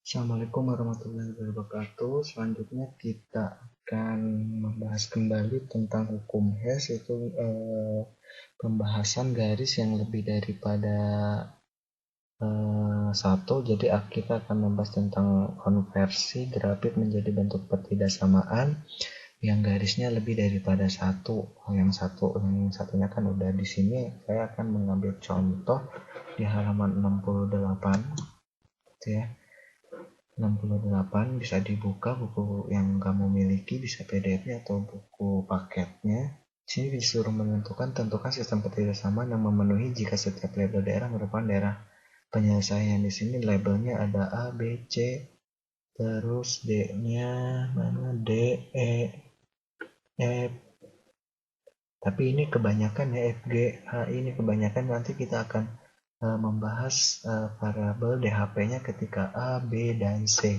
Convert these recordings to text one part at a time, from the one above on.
Assalamualaikum warahmatullahi wabarakatuh. Selanjutnya kita akan membahas kembali tentang hukum Hess, yaitu pembahasan garis yang lebih daripada satu. Jadi kita akan membahas tentang konversi grafik menjadi bentuk pertidaksamaan yang garisnya lebih daripada satu. Yang satunya kan udah di sini. Saya akan mengambil contoh di halaman 68, gitu ya. 68 bisa dibuka buku yang kamu miliki, bisa PDF-nya atau buku paketnya. Sini disuruh tentukan sistem pertidaksamaan yang memenuhi jika setiap label daerah merupakan daerah penyelesaian. Di sini labelnya ada A, B, C, terus D-nya mana, D, E, F. Tapi ini kebanyakan ya, F, G, H, ini kebanyakan. Nanti kita akan membahas variabel DHP-nya ketika A, B, dan C.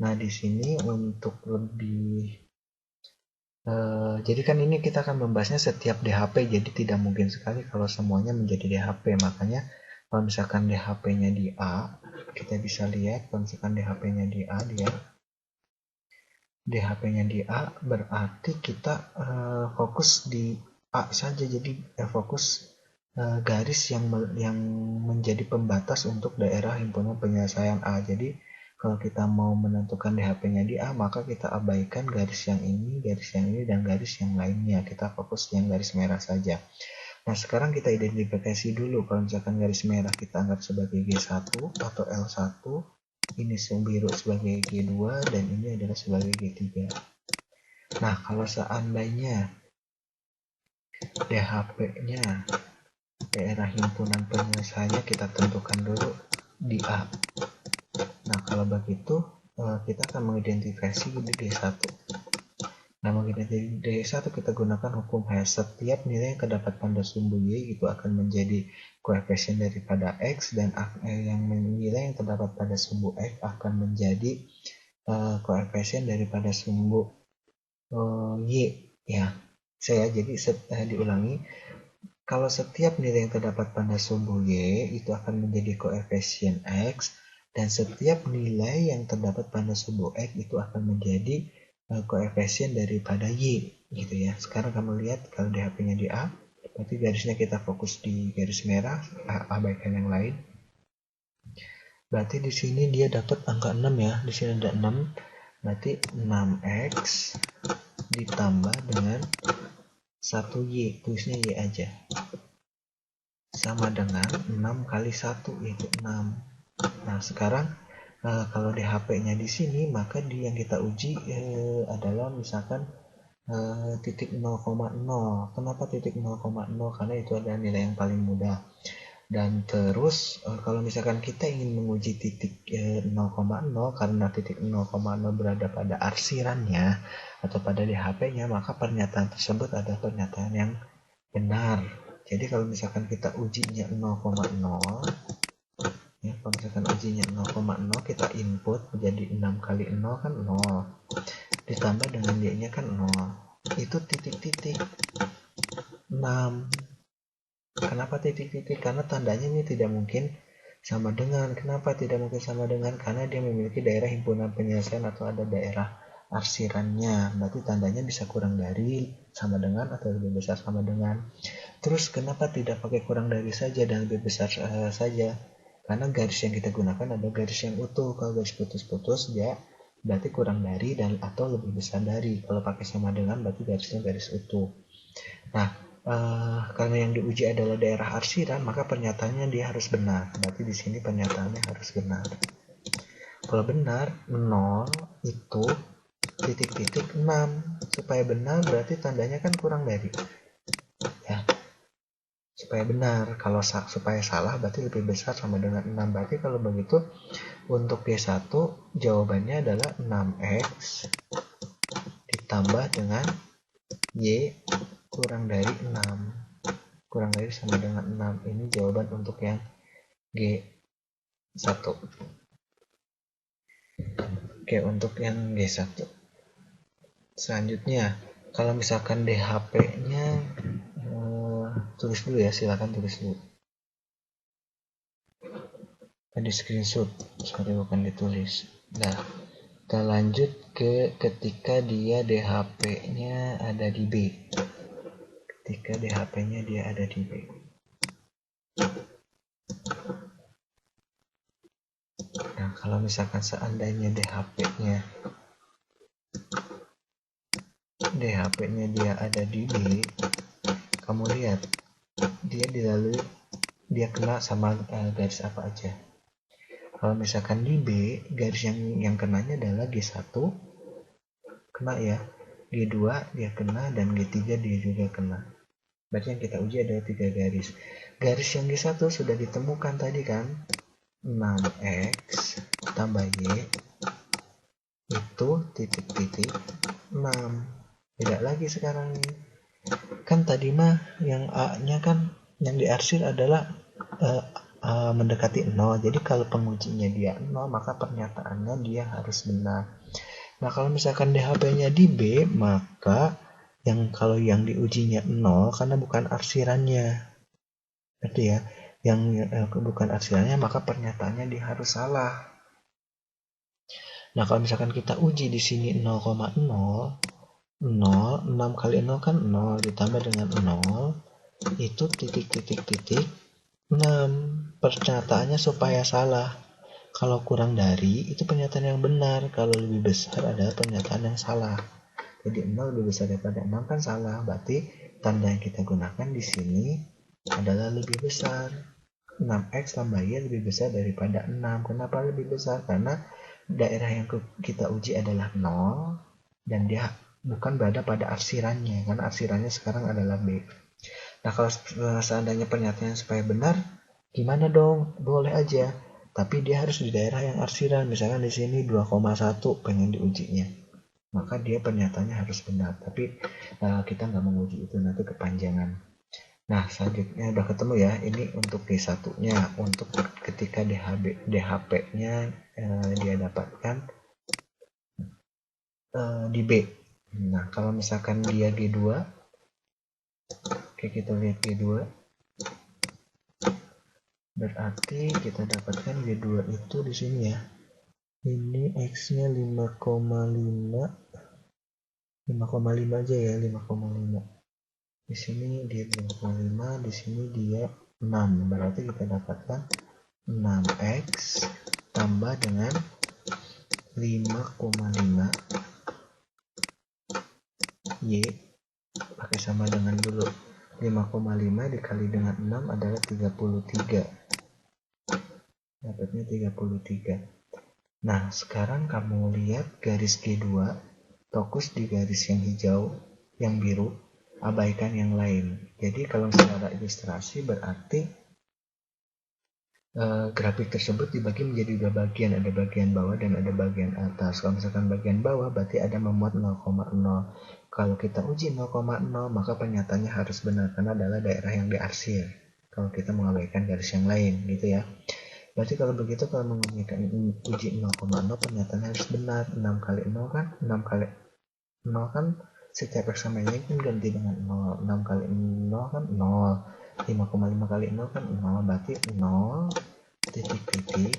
Nah, di sini untuk lebih jadi kan ini kita akan membahasnya setiap DHP, jadi tidak mungkin sekali kalau semuanya menjadi DHP. Makanya kalau misalkan DHP-nya di A, kita bisa lihat kalau misalkan DHP-nya di A, DHP-nya di A berarti kita fokus di A saja. Jadi fokus garis yang menjadi pembatas untuk daerah himpunan penyelesaian A. Jadi kalau kita mau menentukan DHP-nya di A, maka kita abaikan garis yang ini, dan garis yang lainnya. Kita fokus yang garis merah saja. Nah, sekarang kita identifikasi dulu. Kalau misalkan garis merah kita anggap sebagai G1 atau L1, ini biru sebagai G2, dan ini adalah sebagai G3. Nah, kalau seandainya DHP-nya daerah himpunan penyelesaiannya kita tentukan dulu di A. Nah, kalau begitu kita akan mengidentifikasi di D1. Nah, mengidentifikasi D1 kita gunakan hukum Hess. Setiap nilai yang terdapat pada sumbu Y itu akan menjadi koefisien daripada X, dan nilai yang terdapat pada sumbu X akan menjadi koefisien daripada sumbu Y. Ya, jadi diulangi. Kalau setiap nilai yang terdapat pada sumbu Y itu akan menjadi koefisien X, dan setiap nilai yang terdapat pada sumbu X itu akan menjadi koefisien daripada Y, gitu ya. Sekarang kamu lihat kalau DHP-nya di A, berarti garisnya kita fokus di garis merah, abaikan yang lain. Berarti di sini dia dapat angka 6 ya. Di sini ada 6, berarti 6X ditambah dengan 1Y, tulisnya Y aja, sama dengan 6 kali 1, yaitu 6. Nah, sekarang kalau DHP-nya di sini, maka yang kita uji adalah misalkan titik 0,0. Kenapa titik 0,0? Karena itu adalah nilai yang paling mudah. Dan terus kalau misalkan kita ingin menguji titik 0,0, karena titik 0,0 berada pada arsirannya atau pada DHP-nya, maka pernyataan tersebut adalah pernyataan yang benar. Jadi kalau misalkan kita ujinya 0,0, ya, kalau misalkan ujinya 0,0, kita input menjadi 6 kali 0 kan 0, ditambah dengan Y-nya kan 0, itu titik-titik 6. Kenapa titik-titik? Karena tandanya ini tidak mungkin sama dengan. Kenapa tidak mungkin sama dengan? Karena dia memiliki daerah himpunan penyelesaian atau ada daerah arsirannya. Berarti tandanya bisa kurang dari, sama dengan, atau lebih besar sama dengan. Terus kenapa tidak pakai kurang dari saja dan lebih besar saja? Karena garis yang kita gunakan adalah garis yang utuh. Kalau garis putus-putus ya berarti kurang dari dan atau lebih besar dari. Kalau pakai sama dengan berarti garisnya garis utuh. Nah, karena yang diuji adalah daerah arsiran, maka pernyataannya dia harus benar. Berarti di sini pernyataannya harus benar. Kalau benar, 0 itu titik-titik 6. Supaya benar berarti tandanya kan kurang dari. Ya. Supaya benar. Kalau supaya salah berarti lebih besar sama dengan 6. Berarti kalau begitu untuk G1 jawabannya adalah 6X ditambah dengan Y kurang dari 6. Kurang dari sama dengan 6. Ini jawaban untuk yang G1. Oke, untuk yang G1. Selanjutnya, kalau misalkan DHP-nya tulis dulu ya, silakan tulis dulu. di screenshot, sorry bukan ditulis. Nah, kita lanjut ke ketika dia DHP-nya ada di B. Ketika DHP-nya dia ada di B. Nah, kalau misalkan seandainya DHP-nya dia ada di B, kamu lihat dia kena sama garis apa aja. Kalau misalkan di B, garis yang kenanya adalah G1 kena ya, G2 dia kena, dan G3 dia juga kena. Berarti yang kita uji adalah 3 garis. Garis yang G1 sudah ditemukan tadi kan, 6x tambah y itu titik-titik 6. Beda lagi sekarang nih. Kan tadi mah yang A nya kan yang diarsir adalah mendekati 0. Jadi kalau pengujinya dia 0, maka pernyataannya dia harus benar. Nah, kalau misalkan DHP-nya di B, maka kalau yang diujinya 0 karena bukan arsirannya. Berarti ya, yang bukan arsirannya, maka pernyataannya dia harus salah. Nah, kalau misalkan kita uji di sini 0,0, 6 kali 0 kan 0, ditambah dengan 0, itu titik-titik-titik 6. Pernyataannya supaya salah. Kalau kurang dari, itu pernyataan yang benar. Kalau lebih besar adalah pernyataan yang salah. Jadi 0 lebih besar daripada 6 kan salah. Berarti tanda yang kita gunakan di sini adalah lebih besar. 6x tambah y lebih besar daripada 6. Kenapa lebih besar? Karena daerah yang kita uji adalah 0 dan dia bukan berada pada arsirannya, karena arsirannya sekarang adalah B. Nah, kalau seandainya pernyataannya supaya benar, gimana dong? Boleh aja, tapi dia harus di daerah yang arsiran. Misalkan di sini 2,1 pengen diujinya, maka dia pernyataannya harus benar. Tapi kita nggak menguji itu, nanti kepanjangan. Nah, selanjutnya udah ketemu ya. Ini untuk D1-nya, untuk ketika DHP-nya dia dapatkan di B. Nah, kalau misalkan dia G2, oke, kita lihat G2. Berarti kita dapatkan G2 itu di sini ya. Ini X-nya 5,5 aja ya, 5,5. Di sini dia 5,5, di sini dia 6. Berarti kita dapatkan 6x tambah dengan 5,5 y, pakai sama dengan dulu. 5,5 dikali dengan 6 adalah 33. Dapatnya 33. Nah, sekarang kamu lihat garis G2, fokus di garis yang hijau, yang biru, abaikan yang lain. Jadi kalau secara ilustrasi berarti grafik tersebut dibagi menjadi dua bagian, ada bagian bawah dan ada bagian atas. Kalau misalkan bagian bawah berarti ada memuat 0,0. Kalau kita uji 0,0, maka pernyataannya harus benar karena adalah daerah yang diarsir. Kalau kita mengabaikan garis yang lain, gitu ya. Berarti kalau begitu, kalau mengujikan uji 0,0, pernyataannya harus benar. 6 kali 0 kan 6 kali 0 kan setiap x sama y kan ganti dengan 0. 6 kali 0 kan 0. 5,5 kali 0 kan 0. Berarti 0 titik-titik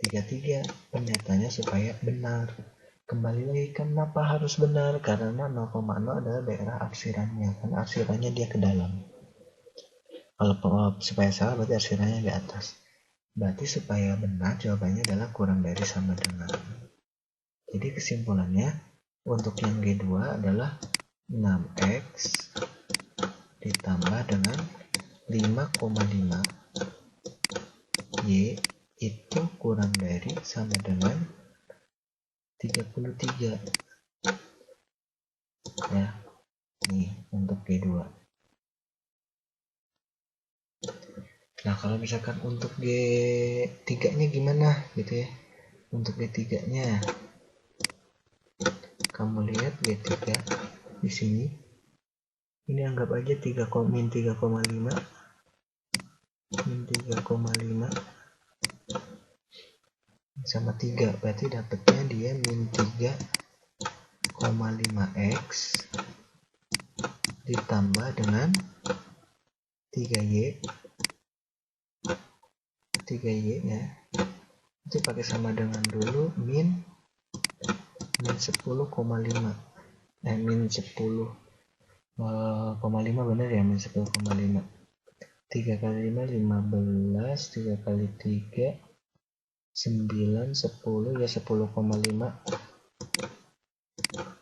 33. Pernyataannya supaya benar. Kembali lagi, kenapa harus benar? Karena 0,0 adalah daerah arsirannya, karena arsirannya dia ke dalam. Kalau supaya salah berarti arsirannya di atas. Berarti supaya benar jawabannya adalah kurang dari sama dengan. Jadi kesimpulannya untuk yang G2 adalah 6x ditambah dengan 5,5 y itu kurang dari sama dengan 33. Ya, nih untuk G2. Nah, kalau misalkan untuk G3 nya gimana gitu ya. Untuk G3 nya kamu lihat G3 di sini. Ini anggap aja min 3,5 sama 3, berarti dapatnya dia min 3,5x ditambah dengan 3y nya itu pakai sama dengan dulu min 10,5 min 10,5 bener ya, min 10,5. 3 kali 5 15, 3 kali 3 9, 10 ya 10,5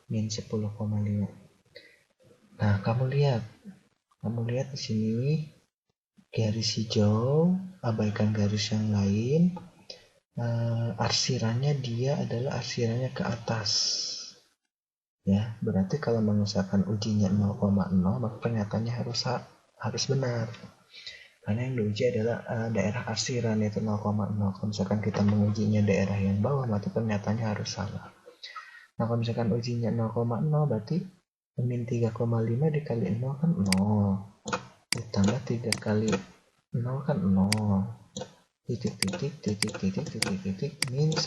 min 10,5. Nah, kamu lihat di sini garis hijau, abaikan garis yang lain. Arsirannya dia adalah arsirannya ke atas. Ya, berarti kalau mengusahakan ujinya 0,0 maka pernyataannya harus benar. Karena yang diuji adalah daerah arsiran yaitu 0,0. Kalau misalkan kita mengujinya daerah yang bawah, maka pernyataannya harus salah. Nah, kalau misalkan ujinya 0,0 berarti min 3,5 dikali 0 kan 0. Ditambah 3 kali 0 kan 0. Titik min 10,5.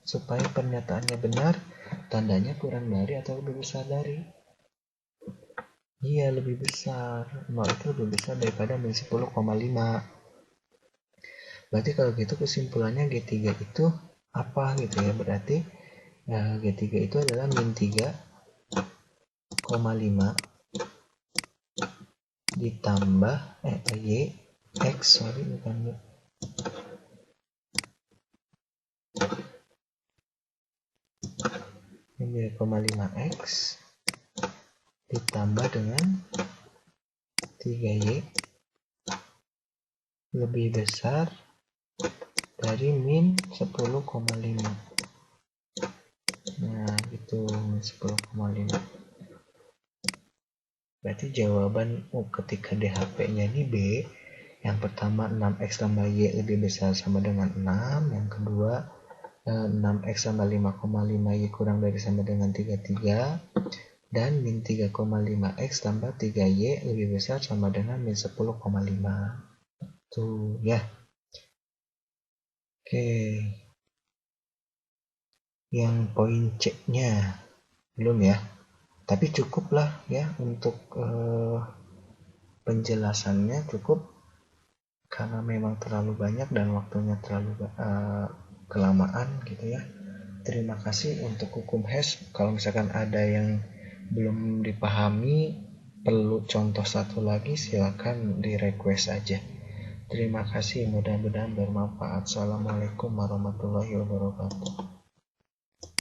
Supaya pernyataannya benar, tandanya kurang dari atau lebih besar dari? Iya, lebih besar. 0 itu lebih besar daripada min 10,5. Berarti kalau gitu kesimpulannya G3 itu apa gitu ya? Berarti G3 itu adalah min 3,5 ditambah Y X, bukan Y, 3,5X ditambah dengan 3Y lebih besar dari min 10,5. Nah, gitu, min 10,5. Berarti jawaban ketika DHP-nya ini B. Yang pertama 6X tambah Y lebih besar sama dengan 6. Yang kedua 6X tambah 5,5Y kurang dari sama dengan 33. Dan min 3,5X tambah 3Y lebih besar sama dengan min 10,5. Tuh ya. Oke. Yang poin C-nya belum ya. Tapi cukup lah ya untuk penjelasannya, cukup karena memang terlalu banyak dan waktunya terlalu kelamaan gitu ya. Terima kasih untuk hukum hash. Kalau misalkan ada yang belum dipahami, perlu contoh satu lagi, silakan di request aja. Terima kasih, mudah-mudahan bermanfaat. Assalamualaikum warahmatullahi wabarakatuh.